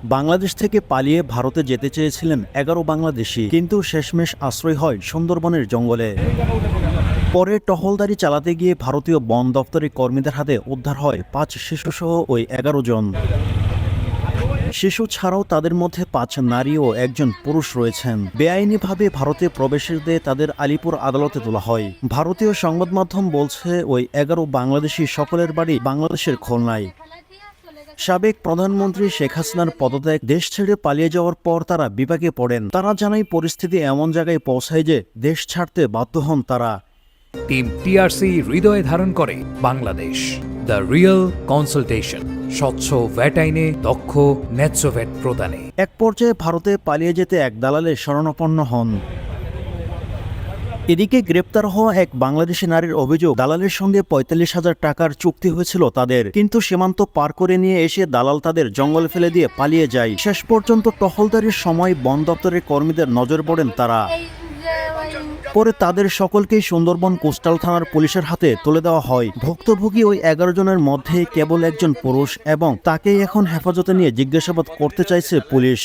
বাংলাদেশ থেকে পালিয়ে ভারতে যেতে চেয়েছিলেন 11 বাংলাদেশি, কিন্তু শেষমেশ আশ্রয় হয় সুন্দরবনের জঙ্গলে। পরে টহলদারি চালাতে গিয়ে ভারতীয় বন দপ্তরের কর্মীদের হাতে উদ্ধার হয় 5 শিশুসহ ওই 11 জন। শিশু ছাড়াও তাদের মধ্যে 5 নারী ও 1 পুরুষ রয়েছেন। বেআইনিভাবে ভারতে প্রবেশের দিয়ে তাদের আলিপুর আদালতে তোলা হয়। ভারতীয় সংবাদ মাধ্যম বলছে ওই 11 বাংলাদেশি সকলের বাড়ি বাংলাদেশের খুলনায়। সাবেক প্রধানমন্ত্রী শেখ হাসিনার পদত্যাগ, দেশ ছেড়ে পালিয়ে যাওয়ার পর তারা বিপাকে পড়েন। তারা জানায় পরিস্থিতি এমন জায়গায় পৌঁছায় যে দেশ ছাড়তে বাধ্য হন তারা। টিম টিআরসি হৃদয়ে ধারণ করে বাংলাদেশ। দ্য রিয়েল কনসালটেশন, স্বচ্ছ ভ্যাট আইনে দক্ষ ন্যায্য ভ্যাট প্রদানে। এক পর্যায়ে ভারতে পালিয়ে যেতে এক দালালের শরণাপন্ন হন। এদিকে গ্রেপ্তার হওয়া এক বাংলাদেশি নারীর অভিযোগ, দালালের সঙ্গে 45,000 টাকার চুক্তি হয়েছিল তাদের, কিন্তু সীমান্ত পার করে নিয়ে এসে দালাল তাদের জঙ্গলে ফেলে দিয়ে পালিয়ে যায়। শেষ পর্যন্ত টহলদারির সময় বন দপ্তরের কর্মীদের নজর পড়েন তারা। পরে তাদের সকলকেই সুন্দরবন কোস্টাল থানার পুলিশের হাতে তুলে দেওয়া হয়। ভুক্তভোগী ওই 11 জনের মধ্যে কেবল 1 পুরুষ, এবং তাকেই এখন হেফাজতে নিয়ে জিজ্ঞাসাবাদ করতে চাইছে পুলিশ।